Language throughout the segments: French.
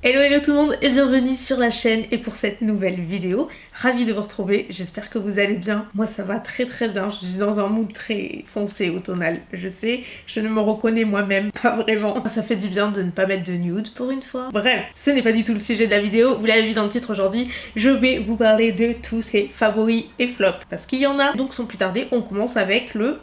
Hello hello tout le monde et bienvenue sur la chaîne et pour cette nouvelle vidéo. Ravie de vous retrouver, j'espère que vous allez bien. Moi ça va très bien, je suis dans un mood très foncé automnal, je sais, je ne me reconnais moi-même pas vraiment. Ça fait du bien de ne pas mettre de nude pour une fois. Bref, ce n'est pas du tout le sujet de la vidéo, vous l'avez vu dans le titre aujourd'hui, je vais vous parler de tous ces favoris et flops. Parce qu'il y en a, donc sans plus tarder, on commence avec le...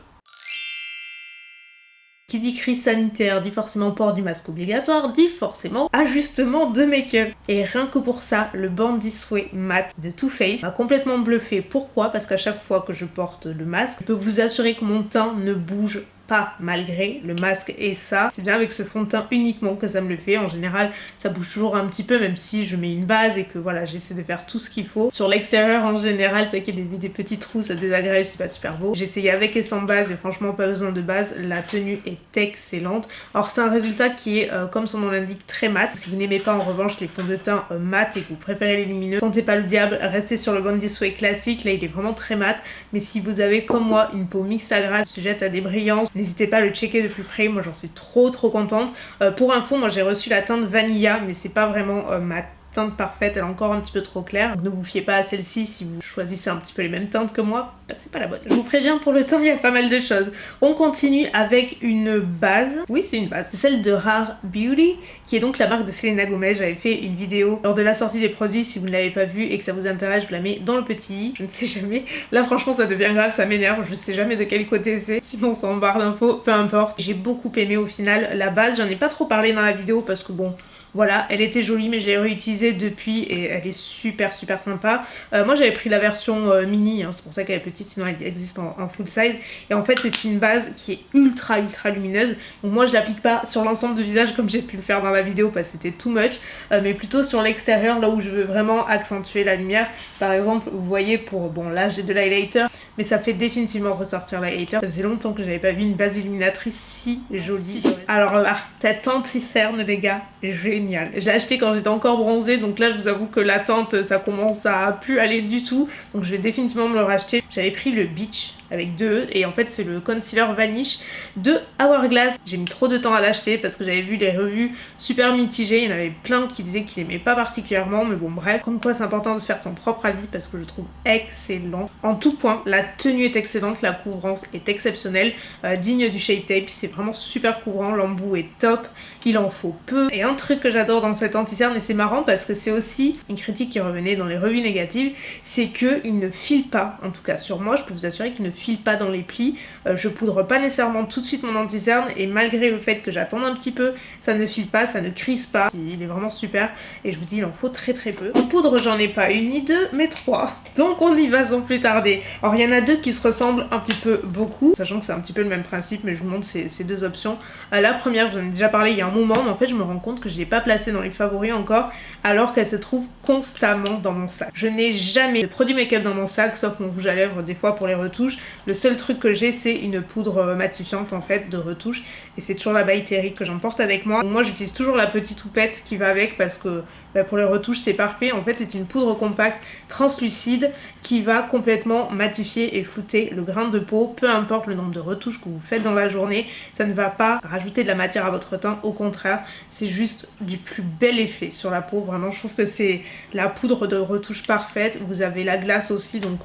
Qui dit crise sanitaire dit forcément port du masque obligatoire, dit forcément ajustement de make-up. Et rien que pour ça, le Bandit Sway Matte de Too Faced m'a complètement bluffé. Pourquoi? Parce qu'à chaque fois que je porte le masque, je peux vous assurer que mon teint ne bouge pas malgré le masque et ça, c'est bien avec ce fond de teint uniquement que ça me le fait. En général, ça bouge toujours un petit peu même si je mets une base et que voilà, j'essaie de faire tout ce qu'il faut. Sur l'extérieur en général, c'est vrai qu'il y a des petits trous, ça désagrège, c'est pas super beau. J'ai essayé avec et sans base et franchement pas besoin de base, la tenue est excellente. Alors c'est un résultat qui est, comme son nom l'indique, très mat. Si vous n'aimez pas en revanche les fonds de teint mat et que vous préférez les lumineux, tentez pas le diable, restez sur le Bandit Sway classique, là il est vraiment très mat. Mais si vous avez comme moi une peau mixte à grasse, sujette à des brillances, n'hésitez pas à le checker de plus près, moi j'en suis trop contente. Pour info, moi j'ai reçu la teinte Vanilla, mais c'est pas vraiment ma teinte parfaite, elle est encore un petit peu trop claire. Donc ne vous fiez pas à celle-ci si vous choisissez un petit peu les mêmes teintes que moi, bah, c'est pas la bonne. Je vous préviens, pour le teint, il y a pas mal de choses. On continue avec une base, oui c'est une base, c'est celle de Rare Beauty, qui est donc la marque de Selena Gomez. J'avais fait une vidéo lors de la sortie des produits, si vous ne l'avez pas vue et que ça vous intéresse, je vous la mets dans le petit i, je ne sais jamais. Là franchement ça devient grave, ça m'énerve, je sais jamais de quel côté c'est, sinon c'est en barre d'infos, peu importe. J'ai beaucoup aimé au final la base, j'en ai pas trop parlé dans la vidéo parce que bon... Voilà, elle était jolie mais je l'ai réutilisée depuis et elle est super sympa. Moi j'avais pris la version mini, hein, c'est pour ça qu'elle est petite, sinon elle existe en full size. Et en fait c'est une base qui est ultra lumineuse. Donc moi je l'applique pas sur l'ensemble du visage comme j'ai pu le faire dans la vidéo parce que c'était too much. Mais plutôt sur l'extérieur, là où je veux vraiment accentuer la lumière. Par exemple, vous voyez pour... Bon là j'ai de l'highlighter, mais ça fait définitivement ressortir l'highlighter. Ça faisait longtemps que j'avais pas vu une base illuminatrice si jolie. Alors là, cette anti-cerne les gars, génial. Je l'ai acheté quand j'étais encore bronzée, donc là je vous avoue que la teinte ça commence à plus aller du tout, donc je vais définitivement me le racheter. J'avais pris le Beach avec 2 E et en fait c'est le concealer Vanish de Hourglass. J'ai mis trop de temps à l'acheter parce que j'avais vu les revues super mitigées, il y en avait plein qui disaient qu'ils n'aimaient pas particulièrement, mais bon bref, comme quoi c'est important de se faire son propre avis parce que je le trouve excellent. En tout point, la tenue est excellente, la couvrance est exceptionnelle, digne du Shape Tape, c'est vraiment super couvrant, l'embout est top, il en faut peu. Et un truc que j'adore dans cette anti-cerne, et c'est marrant parce que c'est aussi une critique qui revenait dans les revues négatives, c'est qu'il ne file pas, en tout cas sur moi, je peux vous assurer qu'il ne file pas dans les plis. Je poudre pas nécessairement tout de suite mon anti-cerne et malgré le fait que j'attende un petit peu, ça ne file pas, ça ne crise pas. Il est vraiment super et je vous dis il en faut très peu. En poudre j'en ai pas une ni deux mais 3. Donc on y va sans plus tarder. Alors il y en a 2 qui se ressemblent un petit peu beaucoup, sachant que c'est un petit peu le même principe mais je vous montre ces 2 options. La première, j'en ai déjà parlé il y a un moment, mais en fait je me rends compte que je l'ai pas placée dans les favoris encore alors qu'elle se trouve constamment dans mon sac. Je n'ai jamais de produit make-up dans mon sac sauf mon rouge à lèvres des fois pour les retouches. Le seul truc que j'ai c'est une poudre matifiante en fait de retouche et c'est toujours la By Terry que j'emporte avec moi. Moi j'utilise toujours la petite houppette qui va avec parce que pour les retouches c'est parfait. En fait c'est une poudre compacte translucide qui va complètement matifier et flouter le grain de peau, peu importe le nombre de retouches que vous faites dans la journée, ça ne va pas rajouter de la matière à votre teint, au contraire c'est juste du plus bel effet sur la peau. Vraiment je trouve que c'est la poudre de retouche parfaite. Vous avez la glace aussi donc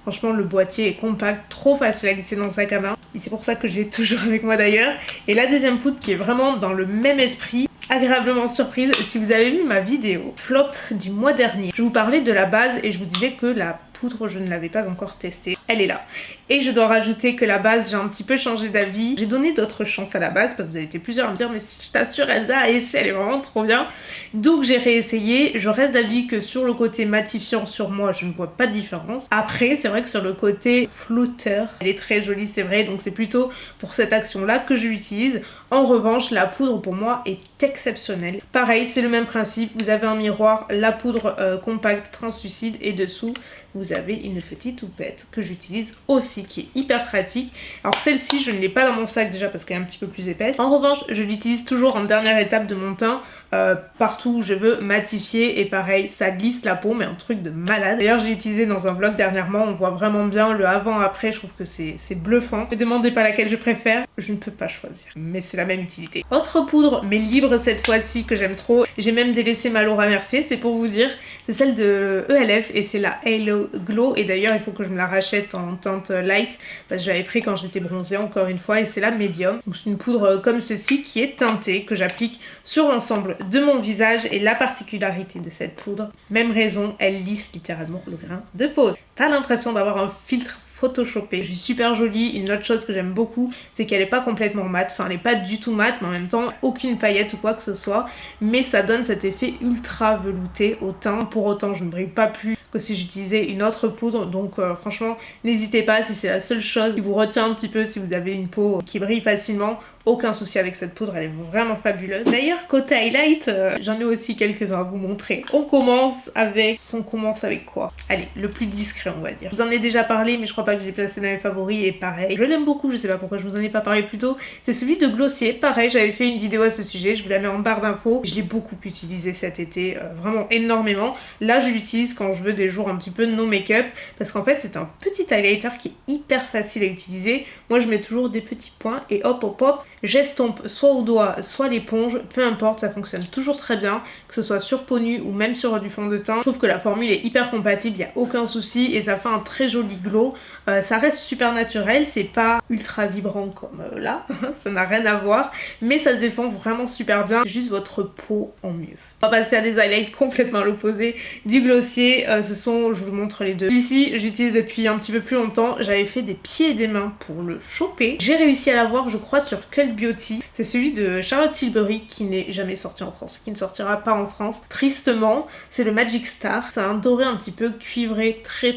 franchement le boîtier est compact, trop facile à glisser dans le sac à main et c'est pour ça que je l'ai toujours avec moi d'ailleurs. Et la deuxième poudre qui est vraiment dans le même esprit, agréablement surprise, si vous avez vu ma vidéo flop du mois dernier, je vous parlais de la base et je vous disais que la poudre je ne l'avais pas encore testée, elle est là. Et je dois rajouter que la base j'ai un petit peu changé d'avis, j'ai donné d'autres chances à la base parce que vous avez été plusieurs à me dire mais je t'assure Elsa, essaie, elle est vraiment trop bien. Donc j'ai réessayé, je reste d'avis que sur le côté matifiant sur moi je ne vois pas de différence. Après c'est vrai que sur le côté flouteur, elle est très jolie c'est vrai, donc c'est plutôt pour cette action là que je l'utilise. En revanche la poudre pour moi est exceptionnelle. Pareil c'est le même principe, vous avez un miroir, la poudre compacte translucide et dessous vous avez une petite houppette que j'utilise aussi qui est hyper pratique. Alors celle-ci je ne l'ai pas dans mon sac déjà parce qu'elle est un petit peu plus épaisse. En revanche je l'utilise toujours en dernière étape de mon teint partout où je veux matifier et pareil ça glisse la peau mais un truc de malade. D'ailleurs j'ai utilisé dans un vlog dernièrement, on voit vraiment bien le avant-après, je trouve que c'est bluffant. Ne me demandez pas laquelle je préfère, je ne peux pas choisir, mais c'est la même utilité. Autre poudre, mais libre cette fois-ci, que j'aime trop, j'ai même délaissé ma Laura Mercier, c'est pour vous dire, c'est celle de ELF et c'est la Halo Glow, et d'ailleurs il faut que je me la rachète en teinte light parce que j'avais pris quand j'étais bronzée encore une fois, et c'est la médium. Donc c'est une poudre comme ceci qui est teintée, que j'applique sur l'ensemble de mon visage, et la particularité de cette poudre, même raison, elle lisse littéralement le grain de peau. T'as l'impression d'avoir un filtre photoshopé. Je suis super jolie. Une autre chose que j'aime beaucoup, c'est qu'elle est pas complètement mate, enfin elle est pas du tout mate, mais en même temps aucune paillette ou quoi que ce soit, mais ça donne cet effet ultra velouté au teint. Pour autant je ne brille pas plus que si j'utilisais une autre poudre, donc franchement n'hésitez pas, si c'est la seule chose qui vous retient un petit peu, si vous avez une peau qui brille facilement, aucun souci avec cette poudre, elle est vraiment fabuleuse. D'ailleurs côté highlight, j'en ai aussi quelques-uns à vous montrer. On commence avec quoi? Allez, le plus discret on va dire. Je vous en ai déjà parlé mais je crois pas que j'ai placé dans mes favoris, et pareil, je l'aime beaucoup, je sais pas pourquoi je vous en ai pas parlé plus tôt, c'est celui de Glossier. Pareil, j'avais fait une vidéo à ce sujet, je vous la mets en barre d'infos, je l'ai beaucoup utilisé cet été, vraiment énormément. Là je l'utilise quand je veux des jours un petit peu no make-up, parce qu'en fait c'est un petit highlighter qui est hyper facile à utiliser. Moi je mets toujours des petits points et hop hop hop, j'estompe soit au doigt soit l'éponge, peu importe, ça fonctionne toujours très bien, que ce soit sur peau nue ou même sur du fond de teint. Je trouve que la formule est hyper compatible, il n'y a aucun souci et ça fait un très joli glow. Ça reste super naturel, c'est pas ultra vibrant comme là, ça n'a rien à voir, mais ça se défend vraiment super bien, juste votre peau en mieux. On va passer à des highlights complètement à l'opposé du Glossier, je vous montre les deux. Celui-ci, j'utilise depuis un petit peu plus longtemps, j'avais fait des pieds et des mains pour le choper. J'ai réussi à l'avoir, je crois, sur Cult Beauty. C'est celui de Charlotte Tilbury qui n'est jamais sorti en France, qui ne sortira pas en France, tristement. C'est le Magic Star, c'est un doré un petit peu cuivré, très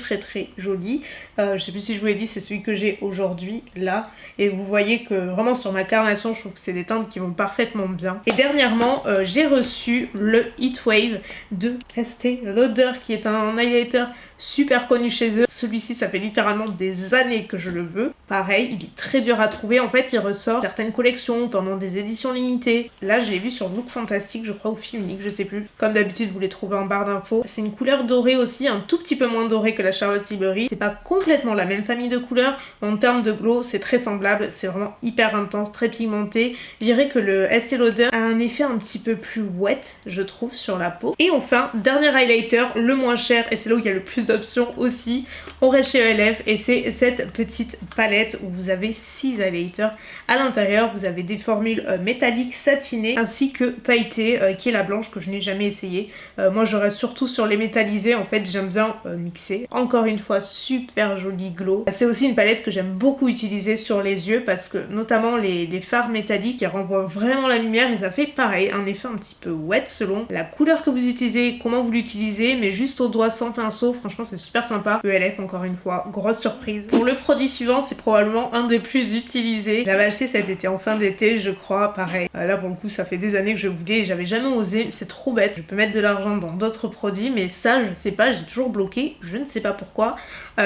joli. Je sais plus si je vous l'ai dit, c'est celui que j'ai aujourd'hui, là. Et vous voyez que vraiment sur ma carnation, je trouve que c'est des teintes qui vont parfaitement bien. Et dernièrement, j'ai reçu le Heatwave de Estée Lauder, qui est un highlighter super connu chez eux. Celui-ci, ça fait littéralement des années que je le veux. Pareil, il est très dur à trouver. En fait, il ressort certaines collections pendant des éditions limitées. Là, je l'ai vu sur Look Fantastique, je crois, ou Film Unique, je sais plus. Comme d'habitude, vous les trouvez en barre d'infos. C'est une couleur dorée aussi, un tout petit peu moins dorée que la Charlotte Tilbury. C'est pas complètement la même famille de couleurs. En termes de glow, c'est très semblable. C'est vraiment hyper intense, très pigmenté. Je dirais que le Estée Lauder a un effet un petit peu plus wet, je trouve, sur la peau. Et enfin, dernier highlighter, le moins cher, et c'est là où il y a le plus d'options aussi, on reste chez ELF, et c'est cette petite palette où vous avez 6 highlighters à l'intérieur. Vous avez des formules métalliques satinées ainsi que pailletées, qui est la blanche que je n'ai jamais essayé. Moi je reste surtout sur les métallisés, en fait j'aime bien mixer. Encore une fois, super joli glow. C'est aussi une palette que j'aime beaucoup utiliser sur les yeux parce que notamment les fards métalliques qui renvoient vraiment la lumière, et ça fait pareil, un effet un petit peu wet selon la couleur que vous utilisez, comment vous l'utilisez, mais juste au doigt sans pinceau, franchement c'est super sympa. ELF, encore une fois, grosse surprise. Pour le produit suivant, c'est probablement un des plus utilisés. J'avais acheté cet été, en fin d'été je crois, pareil. Là pour le coup ça fait des années que je voulais et j'avais jamais osé, c'est trop bête. Je peux mettre de l'argent dans d'autres produits, mais ça je sais pas, j'ai toujours bloqué, je ne sais pas pourquoi.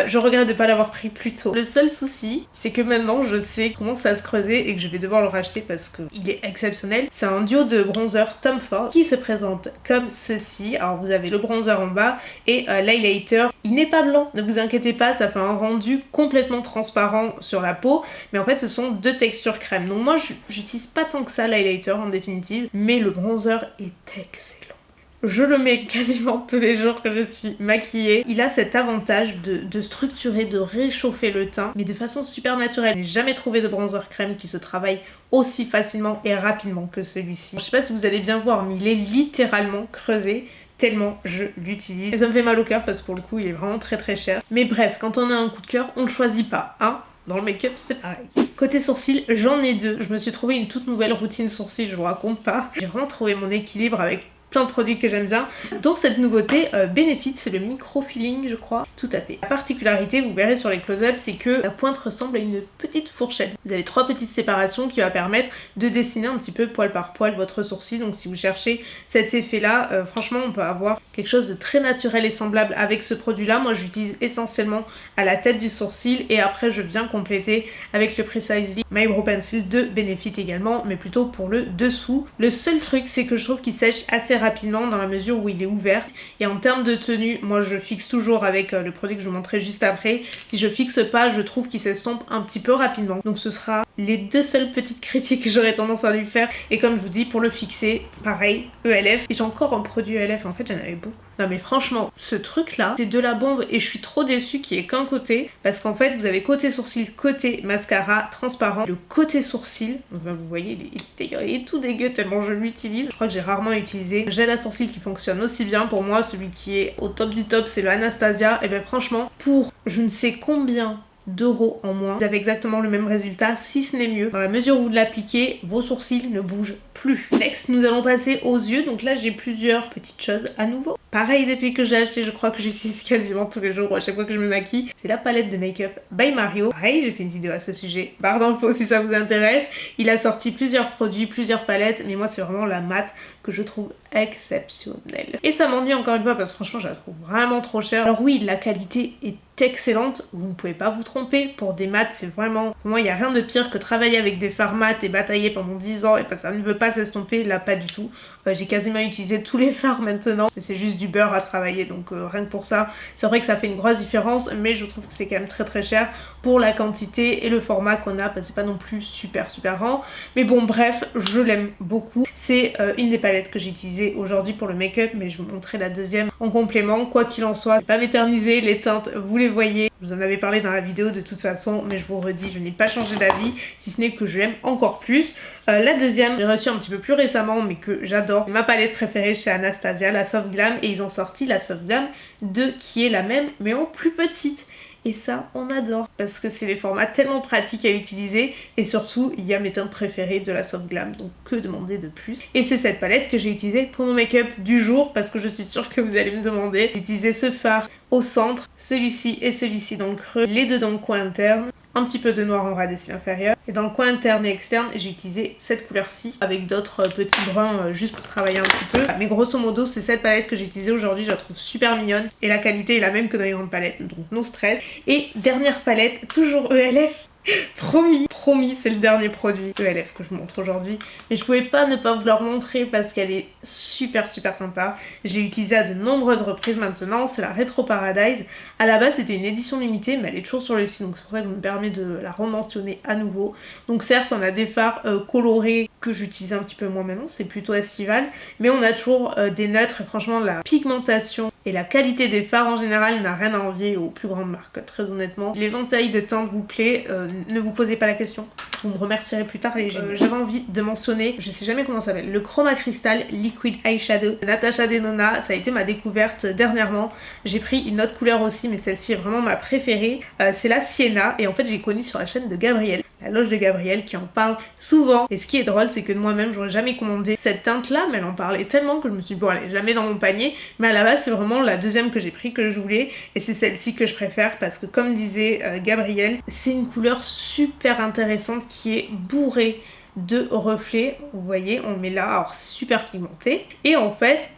Je regrette de pas l'avoir pris plus tôt. Le seul souci, c'est que maintenant je sais comment ça se creuser et que je vais devoir le racheter parce qu'il est exceptionnel. C'est un duo de bronzer Tom Ford qui se présente comme ceci. Alors vous avez le bronzer en bas et l'highlighter. Il n'est pas blanc, ne vous inquiétez pas, ça fait un rendu complètement transparent sur la peau, mais en fait ce sont deux textures crème. Donc moi j'utilise pas tant que ça l'highlighter en définitive, mais le bronzer est excellent. Je le mets quasiment tous les jours que je suis maquillée. Il a cet avantage de structurer, de réchauffer le teint, mais de façon super naturelle. Je n'ai jamais trouvé de bronzer crème qui se travaille aussi facilement et rapidement que celui-ci. Je sais pas si vous allez bien voir, mais il est littéralement creusé tellement je l'utilise. Et ça me fait mal au cœur parce que pour le coup il est vraiment très cher. Mais bref, quand on a un coup de cœur, on ne choisit pas, hein. Dans le make-up, c'est pareil. Côté sourcils, j'en ai deux. Je me suis trouvé une toute nouvelle routine sourcils, je vous raconte pas. J'ai vraiment trouvé mon équilibre avec plein de produits que j'aime bien, dont cette nouveauté Benefit, c'est le micro-filling je crois, tout à fait. La particularité, vous verrez sur les close-up, c'est que la pointe ressemble à une petite fourchette. Vous avez 3 petites séparations qui va permettre de dessiner un petit peu poil par poil votre sourcil, donc si vous cherchez cet effet là, franchement on peut avoir quelque chose de très naturel et semblable avec ce produit là. Moi j'utilise essentiellement à la tête du sourcil et après je viens compléter avec le Precisely My Brow Pencil de Benefit également, mais plutôt pour le dessous. Le seul truc c'est que je trouve qu'il sèche assez rapidement dans la mesure où il est ouvert, et en termes de tenue, moi je fixe toujours avec le produit que je vous montrerai juste après. Si je fixe pas, je trouve qu'il s'estompe un petit peu rapidement, donc ce sera les 2 seules petites critiques que j'aurais tendance à lui faire. Et comme je vous dis, pour le fixer, pareil, ELF, et j'ai encore un produit ELF, en fait j'en avais beaucoup. Non mais franchement, ce truc là, c'est de la bombe, et je suis trop déçue qu'il n'y ait qu'un côté, parce qu'en fait vous avez côté sourcil, côté mascara transparent. Le côté sourcil, enfin, vous voyez, il est tout dégueu tellement je l'utilise. Je crois que j'ai rarement utilisé un gel à sourcil qui fonctionne aussi bien. Pour moi, celui qui est au top du top, c'est le Anastasia. Et bien franchement, pour je ne sais combien d'euros en moins, vous avez exactement le même résultat, si ce n'est mieux. Dans la mesure où vous l'appliquez, vos sourcils ne bougent plus. Next, nous allons passer aux yeux. Donc là, j'ai plusieurs petites choses à nouveau. Pareil, depuis que j'ai acheté, je crois que j'utilise quasiment tous les jours à chaque fois que je me maquille. C'est la palette de make-up by Mario. Pareil, j'ai fait une vidéo à ce sujet. Barre d'infos si ça vous intéresse. Il a sorti plusieurs produits, plusieurs palettes, mais moi c'est vraiment la mat que je trouve exceptionnelle. Et ça m'ennuie encore une fois parce que franchement je la trouve vraiment trop chère. Alors oui, la qualité est excellente, vous ne pouvez pas vous tromper. Pour des mats, c'est vraiment... Pour moi, il n'y a rien de pire que travailler avec des fards mat et batailler pendant 10 ans et ça ne veut pas s'estomper, là pas du tout. J'ai quasiment utilisé tous les fards maintenant, c'est juste du beurre à travailler, donc rien que pour ça, c'est vrai que ça fait une grosse différence, mais je trouve que c'est quand même très très cher pour la quantité et le format qu'on a, parce que c'est pas non plus super grand. Mais bon bref, je l'aime beaucoup. C'est une des palettes que j'ai utilisées aujourd'hui pour le make-up, mais je vous montrerai la deuxième en complément. Quoi qu'il en soit, je vais pas m'éterniser, les teintes vous les voyez. Je vous en avais parlé dans la vidéo de toute façon, mais je vous redis, je n'ai pas changé d'avis, si ce n'est que je l'aime encore plus. La deuxième, j'ai reçu un petit peu plus récemment, mais que j'adore. C'est ma palette préférée chez Anastasia, la Soft Glam, et ils ont sorti la Soft Glam 2 qui est la même, mais en plus petite. Et ça, on adore, parce que c'est des formats tellement pratiques à utiliser, et surtout, il y a mes teintes préférées de la Soft Glam, donc que demander de plus. Et c'est cette palette que j'ai utilisée pour mon make-up du jour, parce que je suis sûre que vous allez me demander. J'ai utilisé ce fard au centre, celui-ci et celui-ci dans le creux, les deux dans le coin interne, un petit peu de noir en ras des cils inférieurs, et dans le coin interne et externe, j'ai utilisé cette couleur-ci, avec d'autres petits bruns juste pour travailler un petit peu. Mais grosso modo, c'est cette palette que j'ai utilisée aujourd'hui, je la trouve super mignonne, et la qualité est la même que dans les grandes palettes, donc no stress. Et dernière palette, toujours ELF, promis, c'est le dernier produit ELF que je vous montre aujourd'hui. Mais je pouvais pas ne pas vous la montrer parce qu'elle est super sympa. Je l'ai utilisée à de nombreuses reprises maintenant, c'est la Retro Paradise. À la base c'était une édition limitée, mais elle est toujours sur le site, donc c'est pour ça que je me permets de la rementionner à nouveau. Donc certes on a des fards colorés que j'utilise un petit peu moins maintenant, c'est plutôt estival, mais on a toujours des neutres, et franchement la pigmentation et la qualité des fards en général n'a rien à envier aux plus grandes marques, très honnêtement. Si l'éventail de teintes vous plaît, ne vous posez pas la question, vous me remercierez plus tard les génies. J'avais envie de mentionner, je sais jamais comment ça s'appelle, le Chroma Crystal Liquid Eyeshadow de Natasha Denona. Ça a été ma découverte dernièrement. J'ai pris une autre couleur aussi, mais celle-ci est vraiment ma préférée. C'est la Sienna, et en fait j'ai connu sur la chaîne de Gabrielle, la loge de Gabrielle, qui en parle souvent. Et ce qui est drôle, c'est que moi-même j'aurais jamais commandé cette teinte là, mais elle en parlait tellement que je me suis dit bon allez, jamais dans mon panier. Mais à la base c'est vraiment la deuxième que j'ai pris que je voulais, et c'est celle-ci que je préfère parce que comme disait Gabrielle, c'est une couleur super intéressante qui est bourrée de reflets. Vous voyez, on le met là, alors c'est super pigmenté, et en fait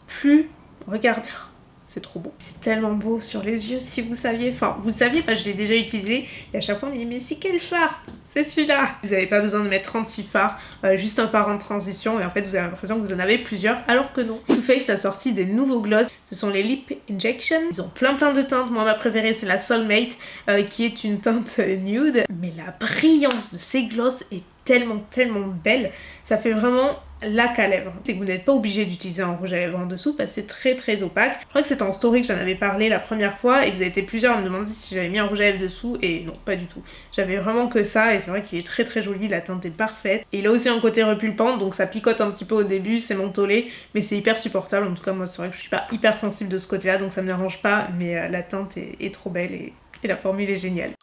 plus, regardez, c'est trop beau, c'est tellement beau sur les yeux. Si vous saviez, enfin vous le saviez, parce que je l'ai déjà utilisé, et à chaque fois on me dit mais c'est quel fard? C'est celui-là. Vous n'avez pas besoin de mettre 36 fards, juste un fard en transition, et en fait vous avez l'impression que vous en avez plusieurs, alors que non. Too Faced a sorti des nouveaux gloss, ce sont les Lip Injection. Ils ont plein de teintes, moi ma préférée c'est la Soulmate, qui est une teinte nude, mais la brillance de ces gloss est tellement belle, ça fait vraiment lac à lèvres. C'est que vous n'êtes pas obligé d'utiliser un rouge à lèvres en dessous parce que c'est très opaque. Je crois que c'était en story que j'en avais parlé la première fois, et vous avez été plusieurs à me demander si j'avais mis un rouge à lèvres dessous, et non, pas du tout. J'avais vraiment que ça, et c'est vrai qu'il est très joli, la teinte est parfaite. Et il a aussi un côté repulpant, donc ça picote un petit peu au début, c'est mentholé, mais c'est hyper supportable. En tout cas moi c'est vrai que je suis pas hyper sensible de ce côté-là, donc ça me dérange pas, mais la teinte est trop belle, et la formule est géniale.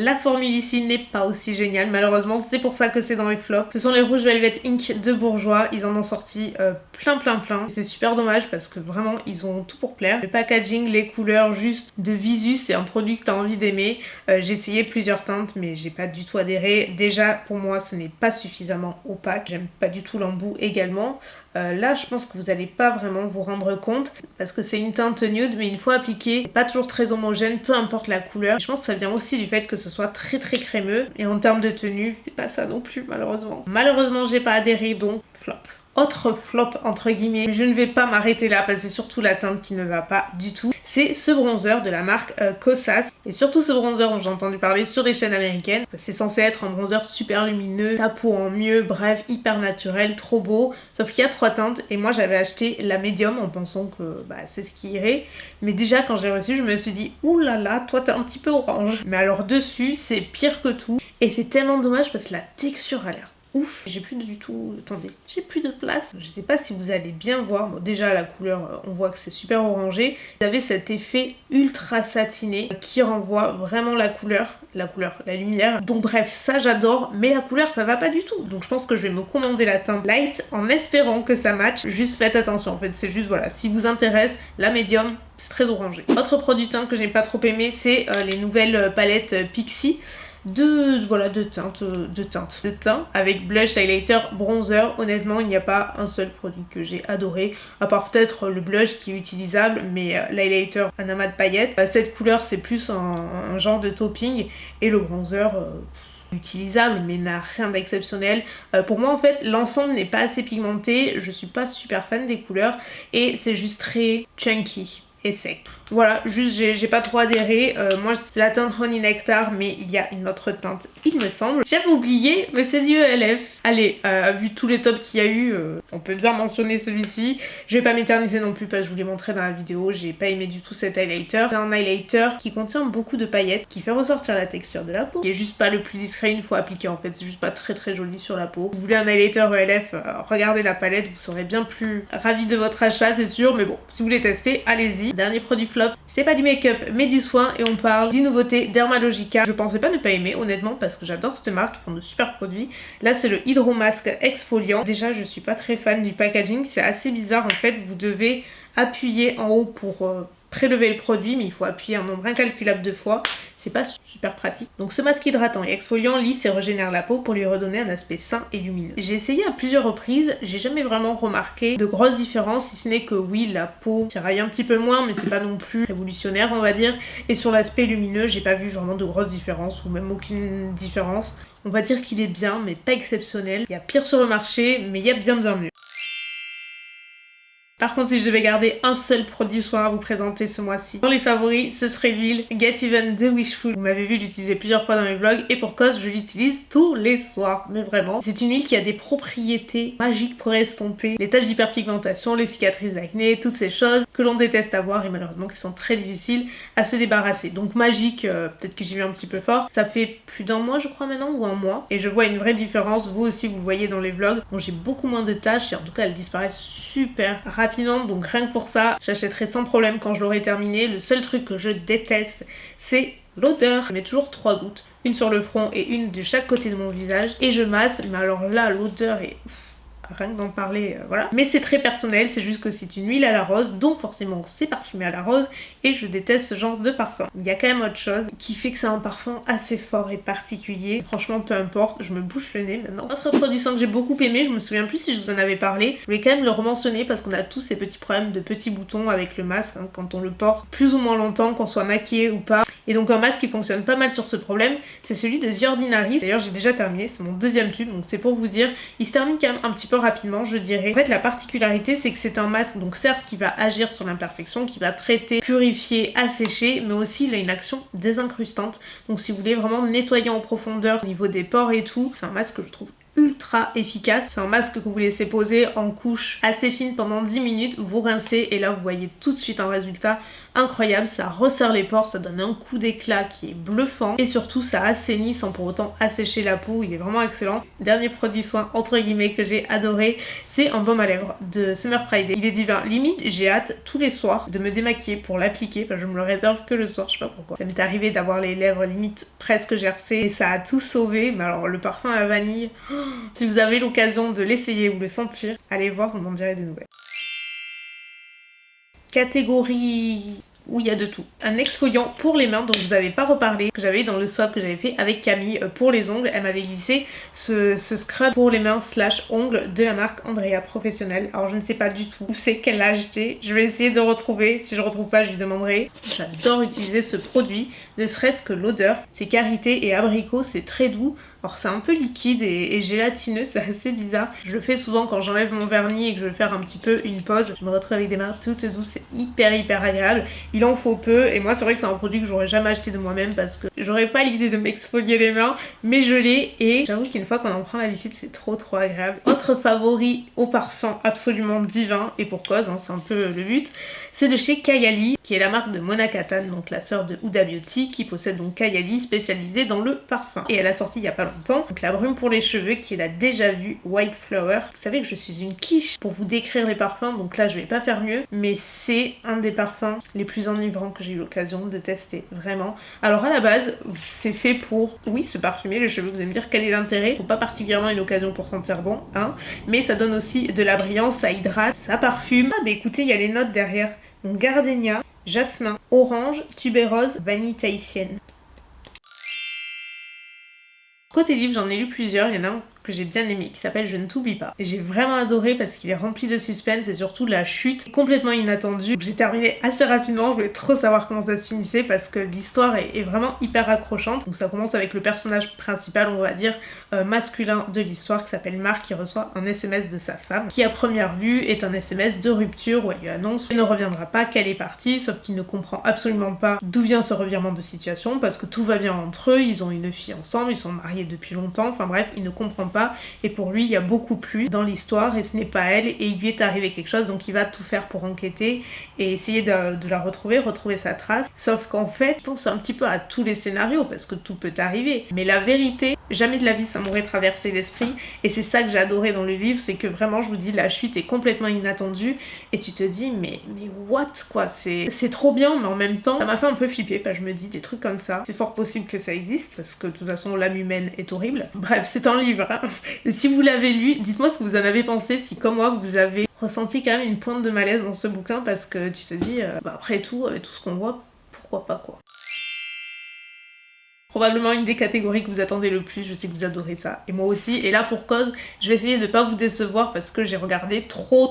La formule ici n'est pas aussi géniale malheureusement, c'est pour ça que c'est dans les flops. Ce sont les rouges Velvet Ink de Bourjois, ils en ont sorti plein. C'est super dommage parce que vraiment ils ont tout pour plaire. Le packaging, les couleurs, juste de visu, c'est un produit que tu as envie d'aimer. J'ai essayé plusieurs teintes mais j'ai pas du tout adhéré. Déjà pour moi ce n'est pas suffisamment opaque, j'aime pas du tout l'embout également. Là je pense que vous n'allez pas vraiment vous rendre compte parce que c'est une teinte nude mais une fois appliquée, pas toujours très homogène, peu importe la couleur. Je pense que ça vient aussi du fait que ce soit très crémeux et en termes de tenue, c'est pas ça non plus malheureusement. Malheureusement j'ai pas adhéré donc flop. Autre flop entre guillemets, je ne vais pas m'arrêter là parce que c'est surtout la teinte qui ne va pas du tout. C'est ce bronzer de la marque Kosas. Et surtout ce bronzer dont j'ai entendu parler sur les chaînes américaines. C'est censé être un bronzer super lumineux, ta peau en mieux, bref, hyper naturel, trop beau. Sauf qu'il y a 3 teintes et moi j'avais acheté la médium en pensant que c'est ce qui irait. Mais déjà quand j'ai reçu je me suis dit ouh là là, toi t'es un petit peu orange. Mais alors dessus c'est pire que tout. Et c'est tellement dommage parce que la texture a l'air ouf, j'ai plus du tout, attendez, j'ai plus de place. Je sais pas si vous allez bien voir, bon, déjà la couleur, on voit que c'est super orangé. Vous avez cet effet ultra satiné qui renvoie vraiment la lumière. Donc bref, ça j'adore, mais la couleur ça va pas du tout. Donc je pense que je vais me commander la teinte light en espérant que ça matche. Juste faites attention en fait, c'est juste voilà, si vous intéresse, la médium, c'est très orangé. Autre produit teint que j'ai pas trop aimé, c'est les nouvelles palettes Pixi. De teint avec blush, highlighter, bronzer. Honnêtement il n'y a pas un seul produit que j'ai adoré à part peut-être le blush qui est utilisable, mais l'highlighter un amas de paillettes. Cette couleur c'est plus un genre de topping et le bronzer utilisable mais n'a rien d'exceptionnel. Pour moi en fait l'ensemble n'est pas assez pigmenté, je suis pas super fan des couleurs et c'est juste très chunky et sec. Voilà, juste j'ai pas trop adhéré. Moi c'est la teinte Honey Nectar, mais il y a une autre teinte il me semble. J'avais oublié, mais c'est du ELF. Allez, vu tous les tops qu'il y a eu, on peut bien mentionner celui-ci. Je vais pas m'éterniser non plus parce que je vous l'ai montré dans la vidéo. J'ai pas aimé du tout cet highlighter. C'est un highlighter qui contient beaucoup de paillettes, qui fait ressortir la texture de la peau, qui est juste pas le plus discret une fois appliqué en fait. C'est juste pas très joli sur la peau. Si vous voulez un highlighter ELF, regardez la palette, vous serez bien plus ravis de votre achat c'est sûr. Mais bon, si vous voulez tester, allez-y. Dernier produit flop, c'est pas du make-up mais du soin et on parle d'une nouveauté Dermalogica. Je pensais pas ne pas aimer honnêtement parce que j'adore cette marque, ils font de super produits. Là c'est le Hydro Mask exfoliant. Déjà je suis pas très fan du packaging, c'est assez bizarre en fait, vous devez appuyer en haut pour prélever le produit mais il faut appuyer un nombre incalculable de fois. C'est pas super pratique. Donc ce masque hydratant et exfoliant lisse et régénère la peau pour lui redonner un aspect sain et lumineux. J'ai essayé à plusieurs reprises, j'ai jamais vraiment remarqué de grosses différences, si ce n'est que oui, la peau tiraille un petit peu moins, mais c'est pas non plus révolutionnaire on va dire. Et sur l'aspect lumineux, j'ai pas vu vraiment de grosses différences ou même aucune différence. On va dire qu'il est bien, mais pas exceptionnel. Il y a pire sur le marché, mais il y a bien mieux. Par contre, si je devais garder un seul produit soin à vous présenter ce mois-ci, dans les favoris, ce serait l'huile Get Even de Wishful. Vous m'avez vu l'utiliser plusieurs fois dans mes vlogs et pour cause, je l'utilise tous les soirs. Mais vraiment, c'est une huile qui a des propriétés magiques pour estomper les taches d'hyperpigmentation, les cicatrices d'acné, toutes ces choses que l'on déteste avoir et malheureusement qui sont très difficiles à se débarrasser. Donc magique, peut-être que j'y vais un petit peu fort. Ça fait plus d'un mois je crois maintenant ou un mois et je vois une vraie différence. Vous aussi vous le voyez dans les vlogs. Bon, j'ai beaucoup moins de taches et en tout cas elles disparaissent super rapidement. Donc rien que pour ça, j'achèterai sans problème quand je l'aurai terminé. Le seul truc que je déteste, c'est l'odeur. Je mets toujours 3 gouttes, une sur le front et une de chaque côté de mon visage et je masse. Mais alors là, l'odeur est... rien que d'en parler, voilà. Mais c'est très personnel, c'est juste que c'est une huile à la rose, donc forcément c'est parfumé à la rose, et je déteste ce genre de parfum. Il y a quand même autre chose qui fait que c'est un parfum assez fort et particulier. Franchement, peu importe, je me bouche le nez maintenant. Autre produit que j'ai beaucoup aimé, je me souviens plus si je vous en avais parlé, je vais quand même le rementionner parce qu'on a tous ces petits problèmes de petits boutons avec le masque, hein, quand on le porte plus ou moins longtemps, qu'on soit maquillé ou pas. Et donc un masque qui fonctionne pas mal sur ce problème, c'est celui de The Ordinary. D'ailleurs j'ai déjà terminé, c'est mon 2e tube, donc c'est pour vous dire, il se termine quand même un petit peu rapidement je dirais. En fait la particularité c'est que c'est un masque donc certes qui va agir sur l'imperfection, qui va traiter, purifier, assécher, mais aussi il a une action désincrustante. Donc si vous voulez vraiment nettoyer en profondeur au niveau des pores et tout, c'est un masque que je trouve ultra efficace. C'est un masque que vous laissez poser en couche assez fine pendant 10 minutes, vous rincez et là vous voyez tout de suite un résultat incroyable, ça resserre les pores, ça donne un coup d'éclat qui est bluffant et surtout ça assainit sans pour autant assécher la peau, il est vraiment excellent. Dernier produit soin entre guillemets que j'ai adoré, c'est un baume à lèvres de Summer Friday. Il est divin, limite j'ai hâte tous les soirs de me démaquiller pour l'appliquer, parce que je me le réserve que le soir, je sais pas pourquoi. Ça m'est arrivé d'avoir les lèvres limite presque gercées et ça a tout sauvé, mais alors le parfum à la vanille, si vous avez l'occasion de l'essayer ou le sentir, allez voir, on m'en dirait des nouvelles. Catégorie où il y a de tout. Un exfoliant pour les mains dont je vous avais pas reparlé, que j'avais dans le swap que j'avais fait avec Camille pour les ongles. Elle m'avait glissé ce scrub pour les mains / ongles de la marque Andrea Professionnel. Alors je ne sais pas du tout où c'est qu'elle l'a acheté. Je vais essayer de retrouver. Si je retrouve pas, je lui demanderai. J'adore utiliser ce produit, ne serait-ce que l'odeur. C'est karité et abricot, c'est très doux. Alors c'est un peu liquide et gélatineux, c'est assez bizarre. Je le fais souvent quand j'enlève mon vernis et que je veux faire un petit peu une pause. Je me retrouve avec des mains toutes douces, c'est hyper agréable. Il en faut peu et moi c'est vrai que c'est un produit que j'aurais jamais acheté de moi-même parce que j'aurais pas l'idée de m'exfolier les mains, mais je l'ai et j'avoue qu'une fois qu'on en prend l'habitude c'est trop agréable. Autre favori au parfum absolument divin et pour cause, hein, c'est un peu le but, c'est de chez Kayali qui est la marque de Mona Kattan, donc la sœur de Huda Beauty qui possède donc Kayali spécialisée dans le parfum. Et elle a sorti il y a pas longtemps, donc la brume pour les cheveux qui est la déjà vue White Flower. Vous savez que je suis une quiche pour vous décrire les parfums, donc là je vais pas faire mieux, mais c'est un des parfums les plus enivrants que j'ai eu l'occasion de tester, vraiment. Alors à la base, c'est fait pour, oui, se parfumer les cheveux, vous allez me dire quel est l'intérêt, faut pas particulièrement une occasion pour sentir bon, hein, mais ça donne aussi de la brillance, ça hydrate, ça parfume. Ah bah écoutez, il y a les notes derrière, donc gardénia, jasmin, orange, tubérose, vanille tahitienne. Côté livre, j'en ai lu plusieurs, il y en a un que j'ai bien aimé qui s'appelle Je ne t'oublie pas. Et j'ai vraiment adoré parce qu'il est rempli de suspense et surtout de la chute complètement inattendue. J'ai terminé assez rapidement, je voulais trop savoir comment ça se finissait parce que l'histoire est vraiment hyper accrochante. Donc ça commence avec le personnage principal, on va dire, masculin de l'histoire qui s'appelle Marc qui reçoit un SMS de sa femme qui à première vue est un SMS de rupture où elle lui annonce qu'elle ne reviendra pas, qu'elle est partie, sauf qu'il ne comprend absolument pas d'où vient ce revirement de situation parce que tout va bien entre eux, ils ont une fille ensemble, ils sont mariés depuis longtemps, enfin bref, il ne comprend pas. Et pour lui il y a beaucoup plus dans l'histoire et ce n'est pas elle et il lui est arrivé quelque chose donc il va tout faire pour enquêter et essayer de la retrouver sa trace, sauf qu'en fait je pense un petit peu à tous les scénarios parce que tout peut arriver, mais la vérité jamais de la vie ça m'aurait traversé l'esprit et c'est ça que j'ai adoré dans le livre, c'est que vraiment je vous dis la chute est complètement inattendue et tu te dis mais what quoi, c'est trop bien mais en même temps ça m'a fait un peu flipper parce que je me dis des trucs comme ça, c'est fort possible que ça existe parce que de toute façon l'âme humaine est horrible. Bref, c'est un livre hein. Et si vous l'avez lu, dites-moi ce que vous en avez pensé, si comme moi vous avez ressenti quand même une pointe de malaise dans ce bouquin parce que tu te dis après tout, avec tout ce qu'on voit, pourquoi pas quoi. Probablement une des catégories que vous attendez le plus, je sais que vous adorez ça, et moi aussi, et là pour cause, je vais essayer de pas vous décevoir parce que j'ai regardé trop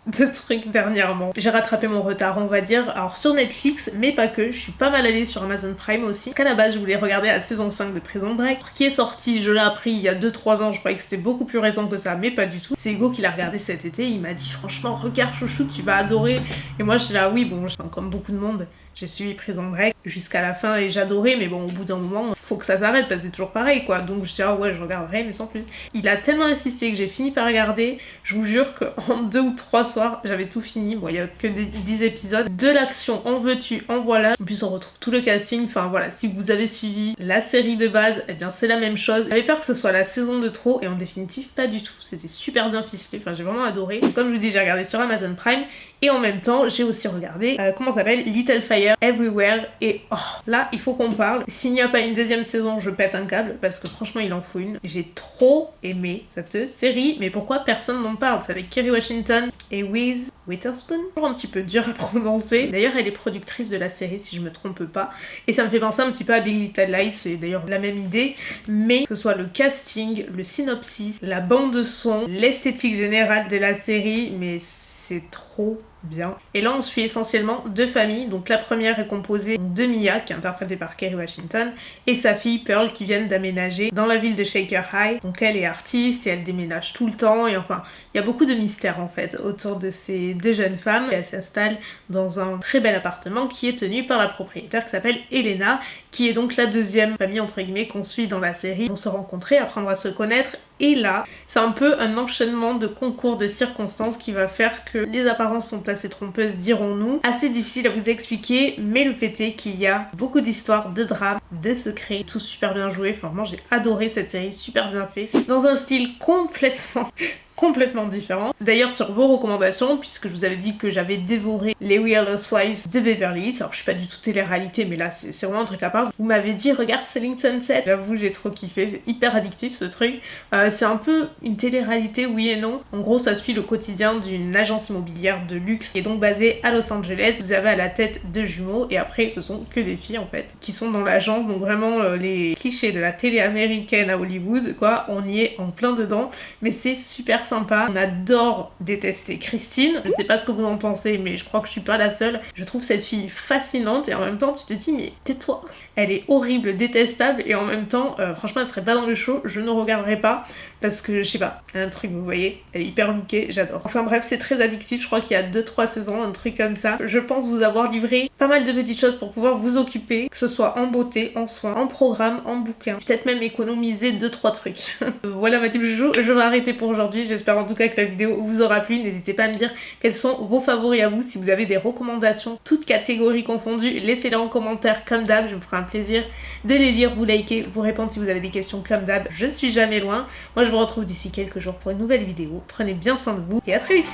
de trucs dernièrement. J'ai rattrapé mon retard on va dire, alors sur Netflix, mais pas que, je suis pas mal allée sur Amazon Prime aussi, parce qu'à la base je voulais regarder la saison 5 de Prison Break, qui est sortie, je l'ai appris il y a 2-3 ans, je croyais que c'était beaucoup plus récent que ça, mais pas du tout. C'est Hugo qui l'a regardé cet été, il m'a dit franchement regarde chouchou, tu vas adorer, et moi je suis là oui bon, comme beaucoup de monde, j'ai suivi Prison Break jusqu'à la fin et j'adorais, mais bon, au bout d'un moment, faut que ça s'arrête parce que c'est toujours pareil quoi. Donc je dis ah ouais, je regarderai, mais sans plus. Il a tellement insisté que j'ai fini par regarder. Je vous jure qu'en 2 ou 3 soirs, j'avais tout fini. Bon, il y a que 10 épisodes. De l'action, en veux-tu, en voilà. En plus, on retrouve tout le casting. Enfin voilà, si vous avez suivi la série de base, eh bien c'est la même chose. J'avais peur que ce soit la saison de trop et en définitive, pas du tout. C'était super bien ficelé. Enfin, j'ai vraiment adoré. Comme je vous dis, j'ai regardé sur Amazon Prime. Et en même temps, j'ai aussi regardé, comment ça s'appelle, Little Fire Everywhere. Et oh, là, il faut qu'on parle. S'il n'y a pas une deuxième saison, je pète un câble parce que franchement, il en faut une. J'ai trop aimé cette série, mais pourquoi personne n'en parle? C'est avec Kerry Washington et Reese Witherspoon. Toujours un petit peu dur à prononcer. D'ailleurs, elle est productrice de la série, si je me trompe pas. Et ça me fait penser un petit peu à Big Little Lies, c'est d'ailleurs la même idée. Mais que ce soit le casting, le synopsis, la bande son, l'esthétique générale de la série, mais c'est trop bien. Et là on suit essentiellement 2 familles, donc la première est composée de Mia qui est interprétée par Kerry Washington et sa fille Pearl qui viennent d'aménager dans la ville de Shaker High. Donc elle est artiste et elle déménage tout le temps et enfin il y a beaucoup de mystères en fait autour de ces 2 jeunes femmes et elle s'installe dans un très bel appartement qui est tenu par la propriétaire qui s'appelle Elena, qui est donc la deuxième famille entre guillemets qu'on suit dans la série. On se rencontrer, apprendre à se connaître et là c'est un peu un enchaînement de concours de circonstances qui va faire que les apparences sont assez trompeuse dirons-nous, assez difficile à vous expliquer, mais le fait est qu'il y a beaucoup d'histoires, de drames, de secrets, tout super bien joué. Enfin, vraiment j'ai adoré cette série, super bien fait, dans un style complètement différent. D'ailleurs sur vos recommandations, puisque je vous avais dit que j'avais dévoré les Real Housewives de Beverly Hills, alors je suis pas du tout télé-réalité mais là c'est vraiment un truc à part. Vous m'avez dit regarde Selling Sunset, j'avoue j'ai trop kiffé, c'est hyper addictif ce truc. C'est un peu une télé-réalité oui et non. En gros ça suit le quotidien d'une agence immobilière de luxe qui est donc basée à Los Angeles. Vous avez à la tête deux jumeaux et après ce sont que des filles en fait qui sont dans l'agence, donc vraiment les clichés de la télé américaine à Hollywood quoi, on y est en plein dedans, mais c'est super sympa. On adore détester Christine. Je sais pas ce que vous en pensez, mais je crois que je suis pas la seule. Je trouve cette fille fascinante et en même temps tu te dis mais tais-toi. Elle est horrible, détestable et en même temps franchement elle serait pas dans le show, je ne regarderais pas parce que je sais pas, un truc vous voyez, elle est hyper lookée, j'adore. Enfin bref c'est très addictif, je crois qu'il y a 2-3 saisons, un truc comme ça. Je pense vous avoir livré pas mal de petites choses pour pouvoir vous occuper, que ce soit en beauté, en soins, en programme, en bouquin, peut-être même économiser 2-3 trucs. Voilà ma team joujou, je vais arrêter pour aujourd'hui. J'espère en tout cas que la vidéo vous aura plu. N'hésitez pas à me dire quels sont vos favoris à vous. Si vous avez des recommandations, toutes catégories confondues, laissez-les en commentaire comme d'hab. Je me ferai un plaisir de les lire, vous liker, vous répondre si vous avez des questions comme d'hab. Je suis jamais loin. Moi je vous retrouve d'ici quelques jours pour une nouvelle vidéo. Prenez bien soin de vous et à très vite.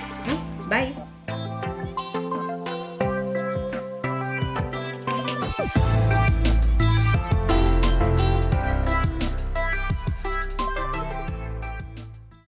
Bye.